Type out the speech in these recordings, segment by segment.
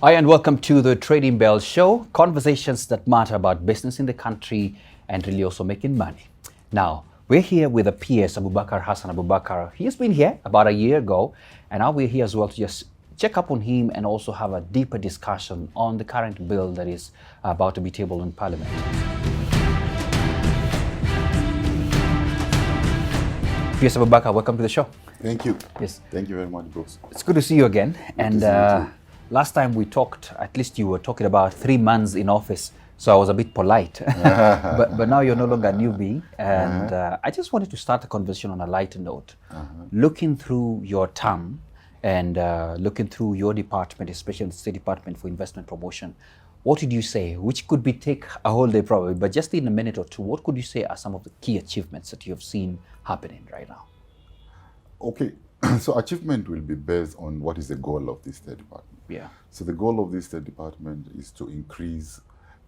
Hi, and welcome to the Trading Bell Show, conversations that matter about business in the country and really also making money. Now, we're here with a PS, Abubakar, Hassan Abubakar. He's been here about a year ago, and now we're here as well to just check up on him and also have a deeper discussion on the current bill that is about to be tabled in Parliament. PS Abubakar, welcome to the show. Thank you. Yes. Thank you very much, Brooks. It's good to see you again. Good to see you too. Last time we talked, at least you were talking about 3 months in office, so I was a bit polite. but now you're no longer a newbie, and I just wanted to start the conversation on a lighter note. Looking through your term and looking through your department, especially the State Department for Investment Promotion, what did you say? Which could be take a whole day probably, but just in a minute or two, what could you say are some of the key achievements that you have seen happening right now? Okay, so achievement will be based on what is the goal of this State Department. Yeah. So the goal of this State Department is to increase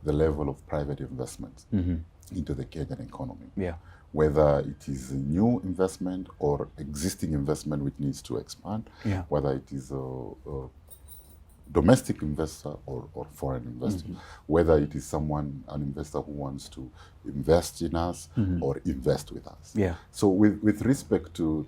the level of private investment into the Kenyan economy. Yeah. Whether it is a new investment or existing investment which needs to expand, whether it is a domestic investor or foreign investor, whether it is an investor who wants to invest in us or invest with us. Yeah. So with respect to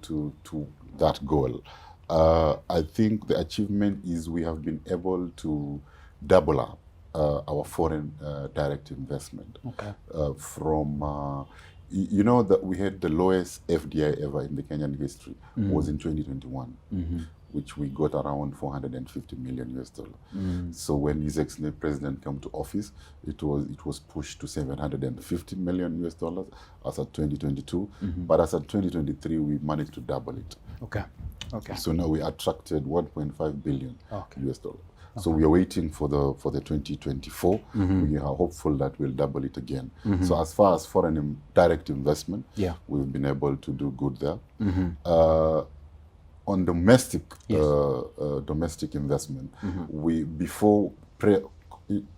that goal, I think the achievement is we have been able to double up our foreign direct investment. Okay. From you know that we had the lowest FDI ever in the Kenyan history was in 2021. Which we got around 450 million US dollars. So when His Excellency President came to office, it was pushed to 750 million US dollars as at 2022. But as at 2023, we managed to double it. Okay. Okay. So now we attracted 1.5 billion US dollars. Okay. So we are waiting for the 2024. We are hopeful that we'll double it again. So as far as foreign direct investment, we've been able to do good there. On domestic domestic investment, we before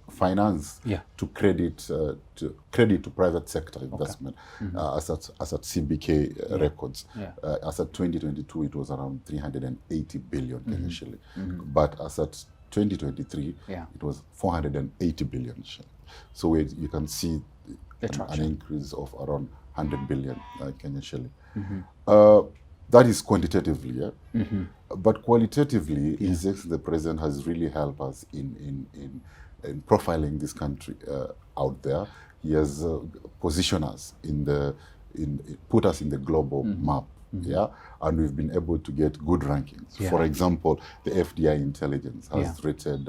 finance to credit to private sector investment as at CBK records. As at 2022, it was around 380 billion Kenyan shilling, but as at 2023, it was 480 billion shilling. So you can see an increase of around 100 billion Kenyan shilling. That is quantitatively, but qualitatively, His Excellency the President has really helped us in profiling this country out there. He has positioned us put us in the global map, and we've been able to get good rankings. For example, the FDI Intelligence has rated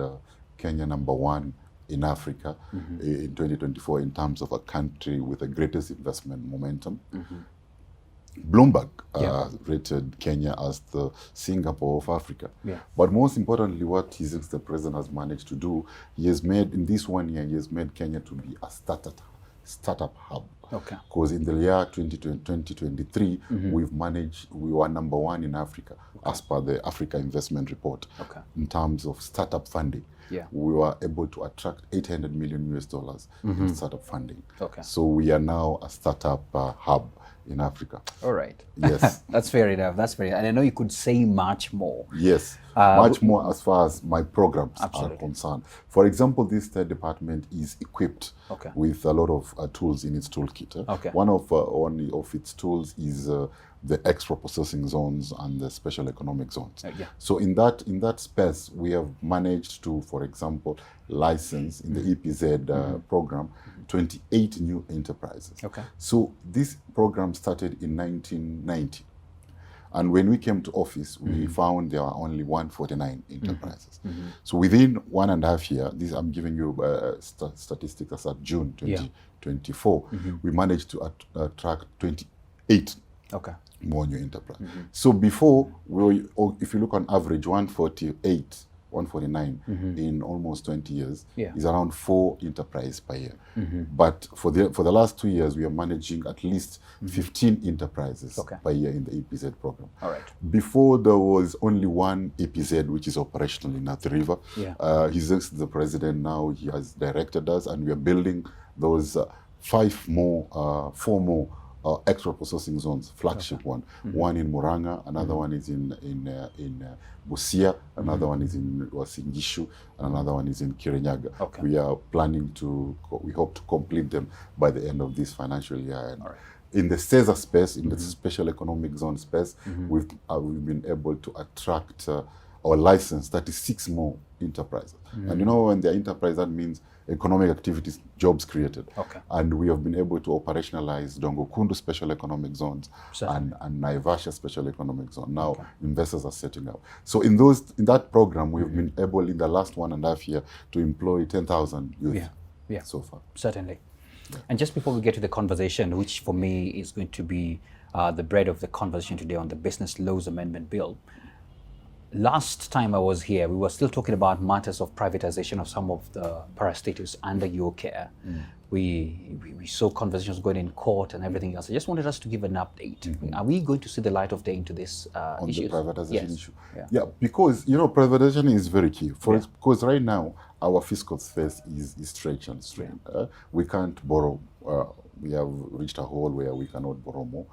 Kenya #1 in Africa in 2024 in terms of a country with the greatest investment momentum. Bloomberg rated Kenya as the Singapore of Africa. But most importantly, what His Excellency the President has managed to do, he has made, in this 1 year, he has made Kenya to be a startup hub. Okay. Because in the year 2023, we were #1 in Africa as per the Africa Investment Report in terms of startup funding. We were able to attract 800 million US dollars in startup funding. So we are now a startup hub in Africa. All right. Yes. That's fair enough. That's fair enough. And I know you could say much more. Yes. Much more as far as my programs are concerned. For example, this State Department is equipped with a lot of tools in its toolkit. One of its tools is the extra processing zones and the special economic zones. So in that space, we have managed to, for example, license in the EPZ program 28 new enterprises. So this program started in 1990. And when we came to office, we found there are only 149 enterprises. So within 1.5 years, I'm giving you statistics as of June 2024, we managed to attract 28 more new enterprises. So before, if you look on average, 149 in almost 20 years is around 4 enterprises per year. But for the last 2 years, we are managing at least 15 enterprises per year in the EPZ program. Before, there was only one EPZ which is operational in Athi River. His Excellency the President now, he has directed us, and we are building those 4 more extra processing zones, flagship one. One in Muranga, another one is in Busia, another one is in Wasingishu, and another one is in Kirinyaga. Okay. We are planning to, we hope to complete them by the end of this financial year. And in the CESA space, in the special economic zone space, we've been able to attract or license 36 more enterprises. And you know, when they're enterprise, that means economic activities, jobs created. Okay. And we have been able to operationalize Dongo Kundu special economic zones and Naivasha special economic zone. Now investors are setting up. So in that program, we have been able in the last 1.5 years to employ 10,000 youth so far. Certainly. And just before we get to the conversation, which for me is going to be the bread of the conversation today on the Business Laws Amendment Bill. Last time I was here, we were still talking about matters of privatization of some of the parastatals under your care. We saw conversations going in court and everything else. I just wanted us to give an update. Are we going to see the light of day into this on issue? The privatization issue? Yeah, because, you know, privatization is very key. Because right now, our fiscal space is stretched and strained. We can't borrow. We have reached a hole where we cannot borrow more.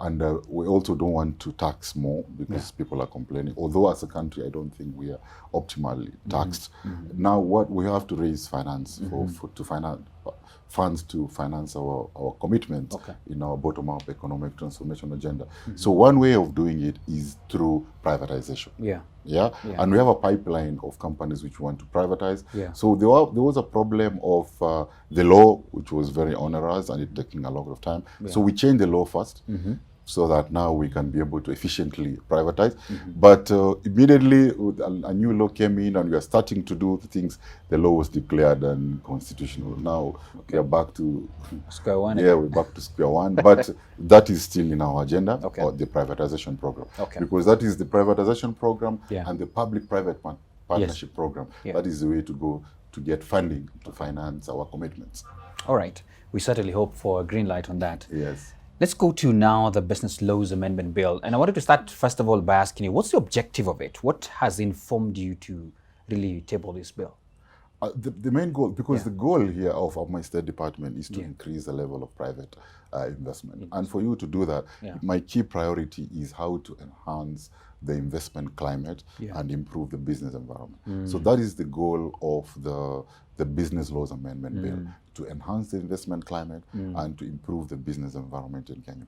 And we also don't want to tax more because people are complaining. Although as a country, I don't think we are optimally taxed. Now what we have to raise finance funds to finance our commitment in our bottom-up economic transformation agenda. So one way of doing it is through privatization. And we have a pipeline of companies which want to privatize. So there was a problem of the law, which was very onerous and it taking a lot of time. So we changed the law first. So that now we can be able to efficiently privatize. But immediately a new law came in and we are starting to do the things, the law was declared unconstitutional. Now we are back to square one. Yeah, we're back to square one. But that is still in our agenda, or the privatization program. Because that is the privatization program and the public-private partnership program. That is the way to go to get funding to finance our commitments. All right. We certainly hope for a green light on that. Yes. Let's go to now the Business Laws Amendment Bill. And I wanted to start, first of all, by asking you, what's the objective of it? What has informed you to really table this bill? The main goal, because the goal here of my State Department is to increase the level of private investment. And for you to do that, my key priority is how to enhance the investment climate and improve the business environment. So that is the goal of the Business Laws Amendment Bill, to enhance the investment climate and to improve the business environment in Kenya.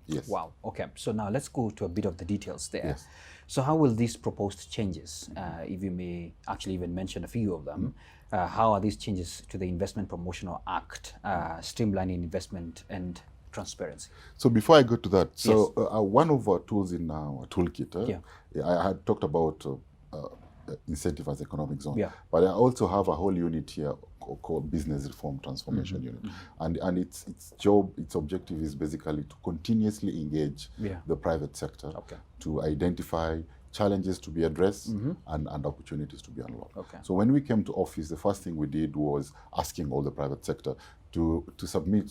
Yes. Wow. Okay. So now let's go to a bit of the details there. Yes. So how will these proposed changes, if you may actually even mention a few of them, how are these changes to the Investment Promotional Act, streamlining investment and transparency? So before I go to that, so one of our tools in our toolkit, I had talked about incentivized economic zone, but I also have a whole unit here called Business Reform Transformation Unit, and its objective is basically to continuously engage the private sector to identify challenges to be addressed and opportunities to be unlocked. So when we came to office, the first thing we did was asking all the private sector to submit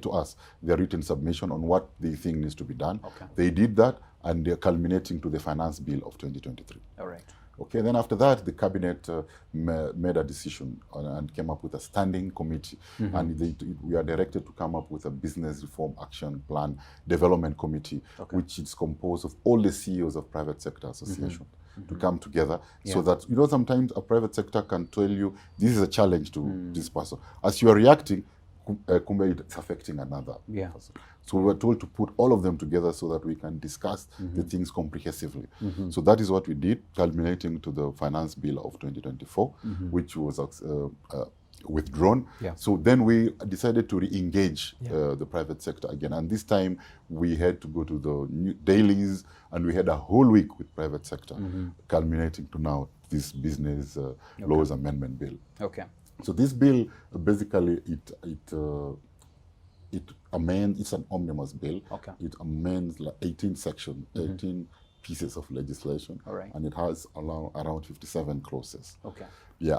to us their written submission on what they think needs to be done. They did that, and they're culminating to the finance bill of 2023. All right. Okay, then after that, the cabinet made a decision and came up with a standing committee, and we are directed to come up with a business reform action plan development committee, which is composed of all the CEOs of private sector associations to come together, so that, you know, sometimes a private sector can tell you this is a challenge to this person. As you are reacting, it's affecting another person. So we were told to put all of them together so that we can discuss the things comprehensively. So that is what we did, culminating to the finance bill of 2024, which was withdrawn. So then we decided to re-engage the private sector again. And this time we had to go to the new dailies, and we had a whole week with private sector, culminating to now this Business Laws Amendment Bill. So this bill, basically, it amends, it's an omnibus bill. It amends like 18 sections, 18 pieces of legislation, and it has around 57 clauses.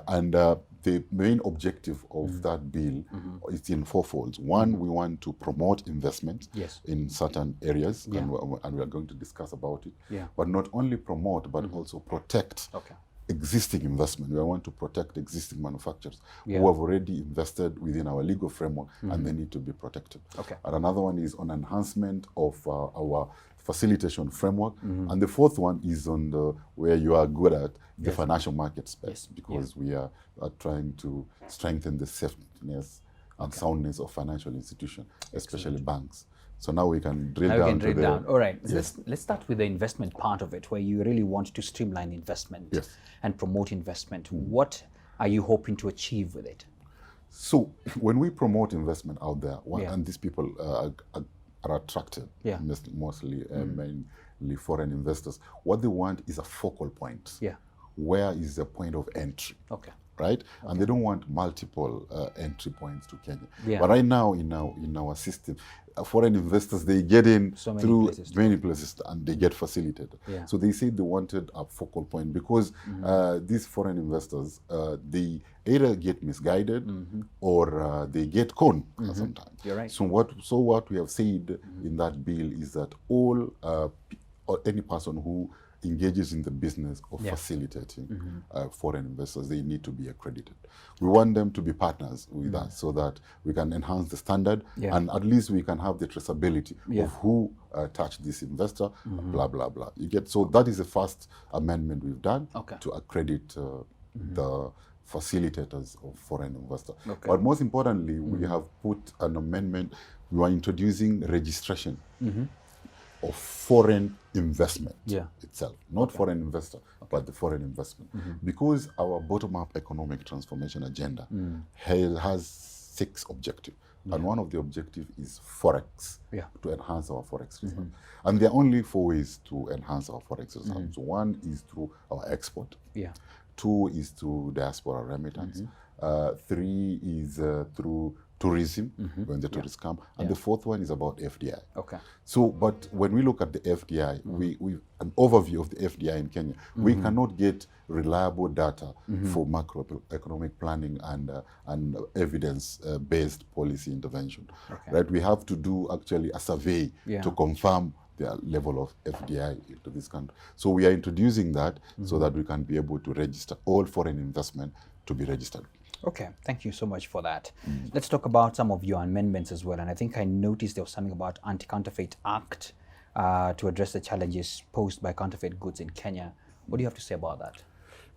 And the main objective of that bill is in fourfolds. One, we want to promote investment in certain areas, and we are going to discuss about it. But not only promote, but also protect existing investment. We want to protect existing manufacturers Yeah. who have already invested within our legal framework and they need to be protected. Okay. And another one is on enhancement of our facilitation framework. And the fourth one is on the where you are good at the financial market space, because we are trying to strengthen the safeness and soundness of financial institutions, especially banks. So now we can drill down. All right. Let's start with the investment part of it, where you really want to streamline investment and promote investment. What are you hoping to achieve with it? So when we promote investment out there, and these people are attracted, mostly mainly foreign investors, what they want is a focal point. Where is the point of entry? Right? And they don't want multiple entry points to Kenya. But right now in our system, foreign investors, they get in through many places and they get facilitated. So they say they wanted a focal point because these foreign investors, they either get misguided or they get conned sometimes. You're right. So what we have said in that bill is that all or any person who engages in the business of facilitating foreign investors, they need to be accredited. We want them to be partners with us so that we can enhance the standard and at least we can have the traceability of who touched this investor, blah, blah, blah. You get, so that is the first amendment we've done to accredit the facilitators of foreign investors. But most importantly, we have put an amendment, we are introducing registration of foreign investment itself, not foreign investor, but the foreign investment. Because our bottom-up economic transformation agenda has 6 objectives. And one of the objectives is Forex, to enhance our Forex reserve. And there are only 4 ways to enhance our Forex reserves. One is through our export. 2 is through diaspora remittance. 3 is through tourism, when the tourists come. And the 4th one is about FDI. So, but when we look at the FDI, we an overview of the FDI in Kenya, we cannot get reliable data for macroeconomic planning and evidence-based policy intervention. Right? We have to do actually a survey to confirm the level of FDI into this country. So we are introducing that so that we can be able to register all foreign investment to be registered. Okay, thank you so much for that. Let's talk about some of your amendments as well. And I think I noticed there was something about Anti-Counterfeit Act to address the challenges posed by counterfeit goods in Kenya. What do you have to say about that?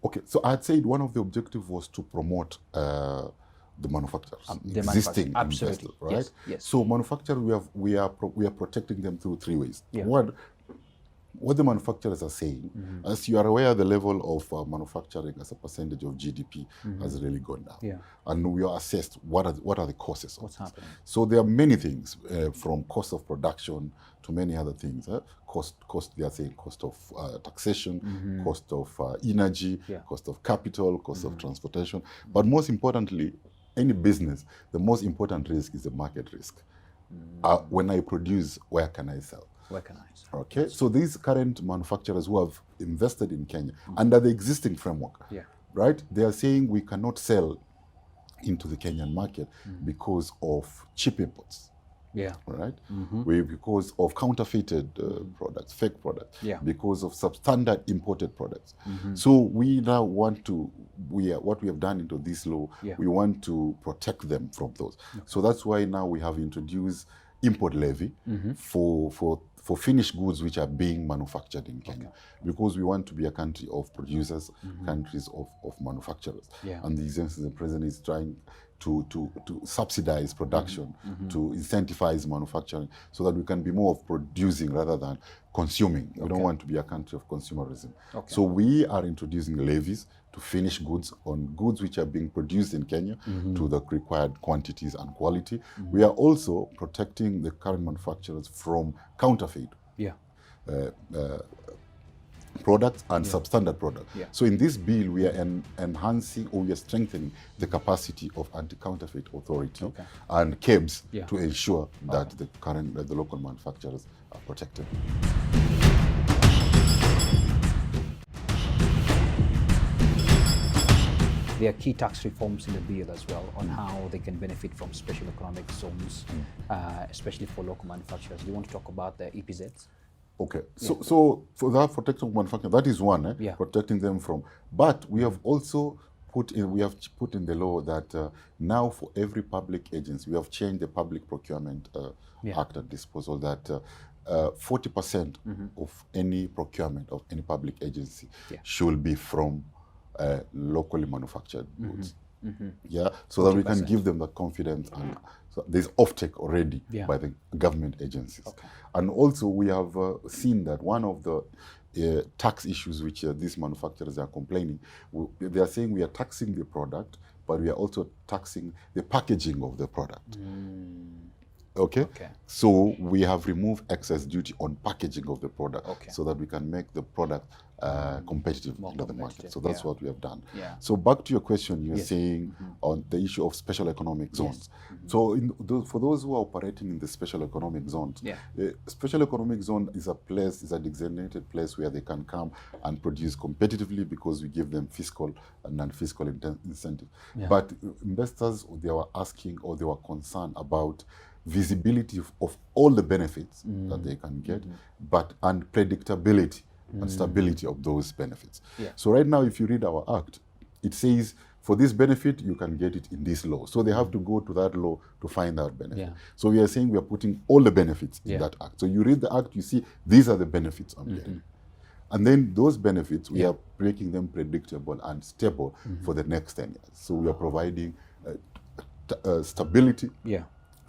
Okay, so I'd say one of the objectives was to promote the manufacturers, existing investors, right? Yes. So manufacturers, we are protecting them through 3 ways. One, what the manufacturers are saying, as you are aware, the level of manufacturing as a percentage of GDP has really gone down. And we are assessed what are the causes. What's happening? So there are many things, from cost of production to many other things. Cost. They are saying cost of taxation, cost of energy, cost of capital, cost of transportation. But most importantly, any business, the most important risk is the market risk. When I produce, where can I sell? Okay, so these current manufacturers who have invested in Kenya under the existing framework, right? They are saying we cannot sell into the Kenyan market because of cheap imports. Right? Because of counterfeited products, fake products, because of substandard imported products. So we now want to, what we have done into this law, we want to protect them from those. So that's why now we have introduced import levy for finished goods which are being manufactured in Kenya, because we want to be a country of producers, countries of manufacturers. And the Excellency President is trying to subsidize production, to incentivize manufacturing, so that we can be more of producing rather than consuming. We don't want to be a country of consumerism. So we are introducing levies to finish goods on goods which are being produced in Kenya to the required quantities and quality. We are also protecting the current manufacturers from counterfeit products and substandard products. So in this bill, we are enhancing, or we are strengthening the capacity of Anti-Counterfeit Authority and KEBS to ensure that the local manufacturers are protected. There are key tax reforms in the bill as well on how they can benefit from special economic zones, especially for local manufacturers. Do you want to talk about the EPZs? Okay, so for that protecting manufacturing, that is one, protecting them from. But we have also put in the law that now for every public agency, we have changed the Public Procurement Act at disposal that 40% of any procurement of any public agency should be from locally manufactured goods. Yeah, so 40%. That we can give them the confidence, and so there's offtake already by the government agencies. Okay. And also we have seen that one of the tax issues which these manufacturers are complaining, they are saying we are taxing the product, but we are also taxing the packaging of the product. Okay? So we have removed excess duty on packaging of the product so that we can make the product competitive under the market. So that's what we have done. So back to your question, you're saying on the issue of special economic zones. So for those who are operating in the special economic zones, special economic zone is a designated place where they can come and produce competitively because we give them fiscal and non-fiscal incentive. But investors, they were asking, or they were concerned about visibility of all the benefits that they can get, and predictability and stability of those benefits. So right now, if you read our act, it says for this benefit, you can get it in this law. So they have to go to that law to find that benefit. So we are saying we are putting all the benefits in that act. So you read the act, you see these are the benefits I'm getting. And then those benefits, we are making them predictable and stable for the next 10 years. So we are providing stability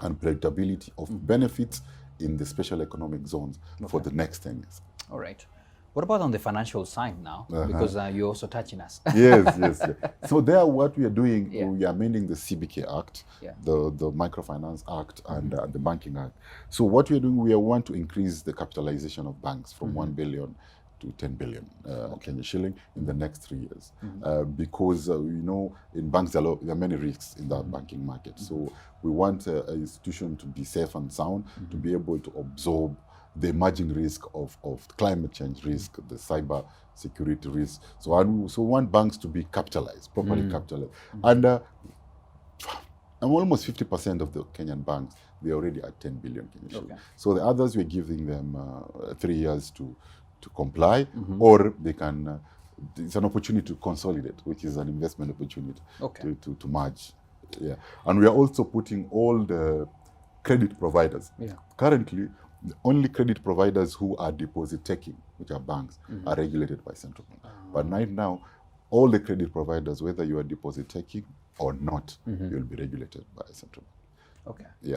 and predictability of benefits in the special economic zones for the next 10 years. All right. What about on the financial side now? Because you're also touching us. Yes. So there, what we are doing, we are amending the CBK Act, the Microfinance Act, and the Banking Act. So what we are doing, we want to increase the capitalization of banks from 1 billion to 10 billion Kenya shilling in the next 3 years. Because, in banks, there are many risks in that banking market. So we want an institution to be safe and sound, to be able to absorb the emerging risk of climate change risk, the cyber security risk. So we want banks to be capitalized, properly capitalized. And almost 50% of the Kenyan banks, they're already at 10 billion Kenya shilling. So the others, we're giving them 3 years to comply, or they can, it's an opportunity to consolidate, which is an investment opportunity to merge. And we are also putting all the credit providers. Currently, the only credit providers who are deposit taking, which are banks, are regulated by central bank. But right now, all the credit providers, whether you are deposit taking or not, you'll be regulated by central bank.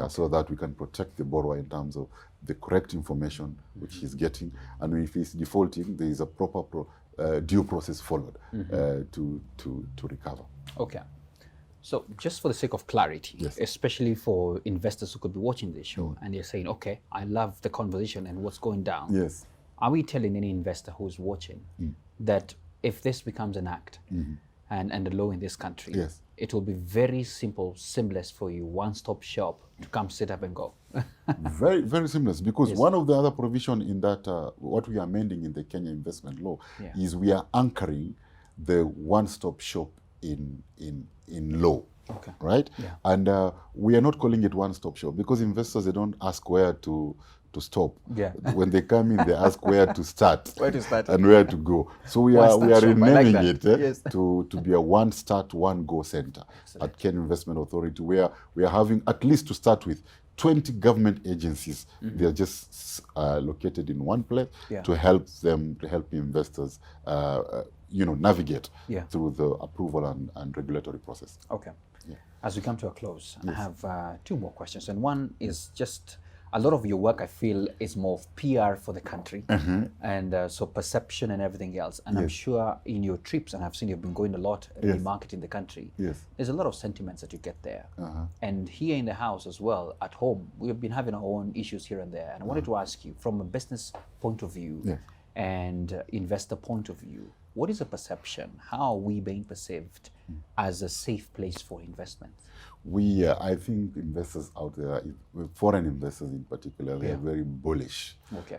So that we can protect the borrower in terms of the correct information which he's getting, and if he's defaulting, there is a proper due process followed to recover. So just for the sake of clarity, especially for investors who could be watching this show and they're saying, okay, I love the conversation and what's going down. Are we telling any investor who's watching that if this becomes an act and the law in this country, it will be very simple, seamless for you, one-stop shop to come sit up and go? Very, very seamless, because one of the other provision in that, what we are amending in the Kenya investment law is we are anchoring the one-stop shop in law, right? And we are not calling it one-stop shop because investors, they don't ask where to stop. When they come in, they ask where to start, and where to go. So we are renaming it to be a one-start, one-go center at Kenya Investment Authority, where we are having, at least to start with, 20 government agencies. They are just located in one place to help investors navigate through the approval and regulatory process. As we come to a close, I have 2 more questions. And one is just, a lot of your work, I feel, is more of PR for the country, and so perception and everything else. And I'm sure in your trips, and I've seen you've been going a lot, remarketing the country, there's a lot of sentiments that you get there. And here in the house as well, at home, we've been having our own issues here and there. And I wanted to ask you, from a business point of view and investor point of view, what is the perception? How are we being perceived as a safe place for investment? I think investors out there, foreign investors in particular, they are very bullish.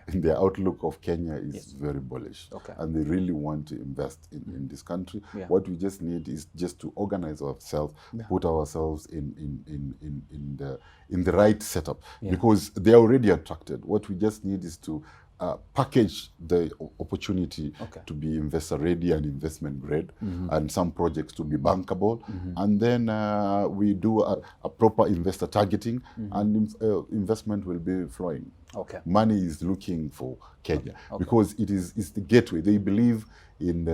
And their outlook of Kenya is very bullish. And they really want to invest in this country. What we just need is just to organize ourselves, put ourselves in the right setup, because they are already attracted. What we just need is to package the opportunity Okay. to be investor ready and investment grade, and some projects to be bankable, and then we do a proper investor targeting, and investment will be flowing. Okay. Money is looking for Kenya Okay. because it's the gateway. They believe in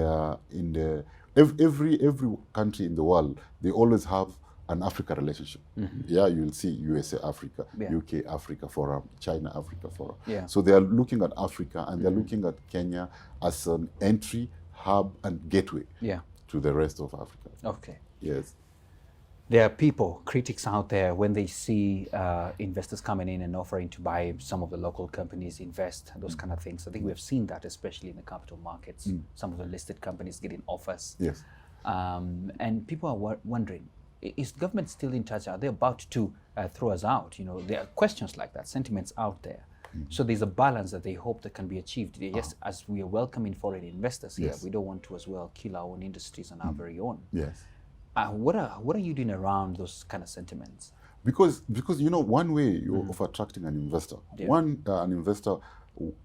every country in the world. They always have an Africa relationship. Yeah, you'll see USA Africa, Yeah. UK Africa Forum, China Africa Forum. Yeah. So they are looking at Africa, and they're looking at Kenya as an entry, hub, and gateway Yeah. to the rest of Africa. Okay. Yes. There are people, critics out there, when they see investors coming in and offering to buy some of the local companies, invest, those kind of things. I think we have seen that, especially in the capital markets. Some of the listed companies getting offers. Yes. And people are wondering, is the government still in touch? Are they about to throw us out? You know, there are questions like that, sentiments out there. So there's a balance that they hope that can be achieved. Yes, as we are welcoming foreign investors here, Yes. we don't want to as well kill our own industries and our very own. Yes. What are you doing around those kind of sentiments? Because you know, one way of attracting an investor, Yeah. an investor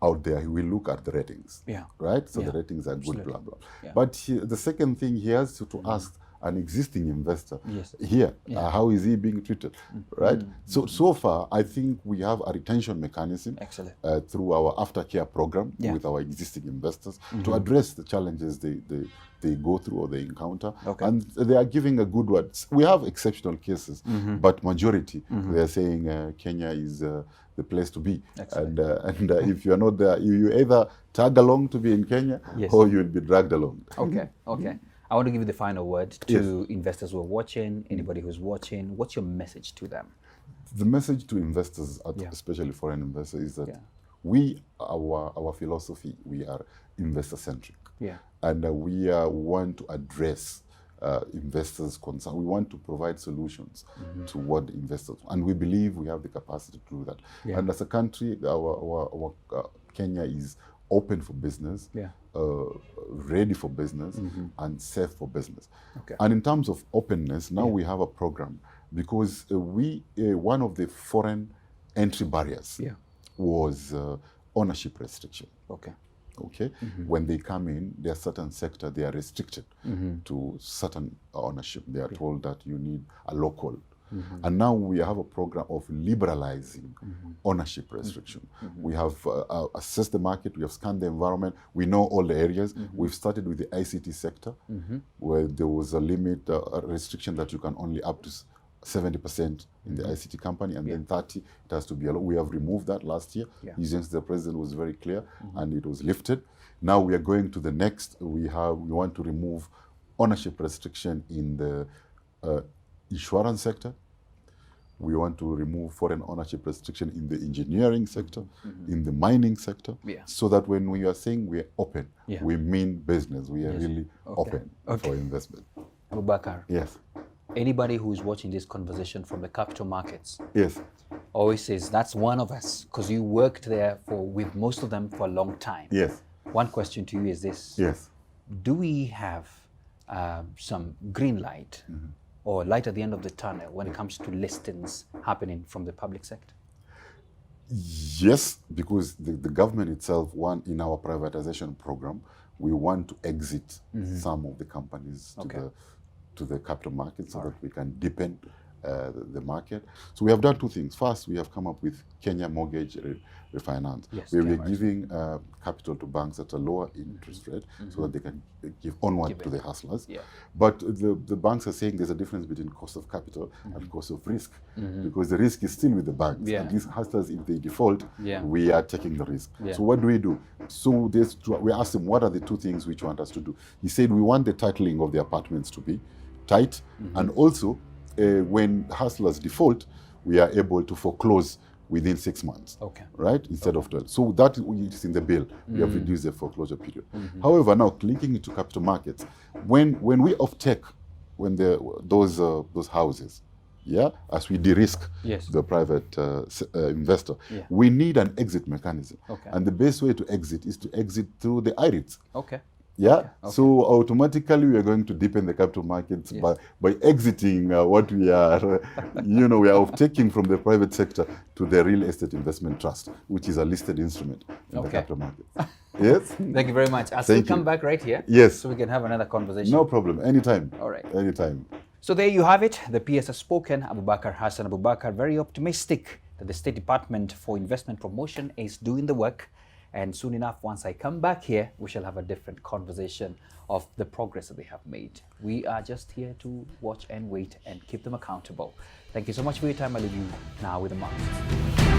out there, he will look at the ratings. Yeah. Right? So Yeah. the ratings are good, Absolutely. blah, blah. Yeah. But the second thing, he has to ask an existing investor Yes. here, Yeah. how is he being treated, right? So far, I think we have a retention mechanism Excellent. through our aftercare program Yeah. with our existing investors to address the challenges they go through or they encounter. Okay. And they are giving a good word. We have exceptional cases, but majority, they are saying Kenya is the place to be. Excellent. And if you are not there, you either tag along to be in Kenya, Yes. or you will be dragged along. Okay, okay. I want to give you the final word to investors who are watching, anybody who's watching. What's your message to them? The message to investors, Yeah. especially foreign investors, is that Yeah. our philosophy, we are investor-centric. Yeah. And we want to address investors' concern. We want to provide solutions to what investors, and we believe we have the capacity to do that. Yeah. And as a country, our Kenya is open for business, ready for business, and safe for business. Okay. And in terms of openness, now we have a program because one of the foreign entry barriers was ownership restriction. Okay. Okay, when they come in, there are certain sector they are restricted to certain ownership. They are told that you need a local, and now we have a program of liberalizing ownership restriction. We have assessed the market, we have scanned the environment, we know all the areas. We've started with the ICT sector, where there was a limit, a restriction that you can only up to 70% in the ICT company, and then 30 it has to be allowed. We have removed that last year. Since the president was very clear, and it was lifted. Now we are going to the next. We want to remove ownership restriction in the insurance sector. We want to remove foreign ownership restriction in the engineering sector, in the mining sector, so that when we are saying we are open, we mean business. We are really open for investment. Abubakar. Yes. Anybody who's watching this conversation from the capital markets Yes. always says that's one of us, because you worked there with most of them for a long time. Yes. One question to you is this. Yes. Do we have some green light or light at the end of the tunnel when it comes to listings happening from the public sector? Yes, because the government itself, in our privatization program, we want to exit some of the companies to the capital market so that we can deepen the market. So we have done two things. First, we have come up with Kenya Mortgage Refinance, where we are giving capital to banks at a lower interest rate so that they can give onward to the hustlers. But the banks are saying there's a difference between cost of capital and cost of risk, because the risk is still with the banks. And these hustlers, if they default, we are taking the risk. So what do? So we asked him, what are the two things which you want us to do? He said, we want the titling of the apartments to be tight, and also when hustlers default, we are able to foreclose within 6 months, right? Instead of 12. So that is in the bill. We have reduced the foreclosure period. However, now linking it to capital markets, when we offtake, when those houses, as we de-risk the private investor, we need an exit mechanism. And the best way to exit is to exit through the IRITs. Yeah, so automatically we are going to deepen the capital markets by exiting what we are, we are taking from the private sector to the real estate investment trust, which is a listed instrument in the capital markets. Yes. Thank you very much. I'll still come back right here. Yes. So we can have another conversation. No problem. Anytime. All right. Anytime. So there you have it. The PS has spoken. Abubakar, Hassan Abubakar, very optimistic that the State Department for Investment Promotion is doing the work. And soon enough, once I come back here, we shall have a different conversation of the progress that they have made. We are just here to watch and wait and keep them accountable. Thank you so much for your time. I leave you now with the market.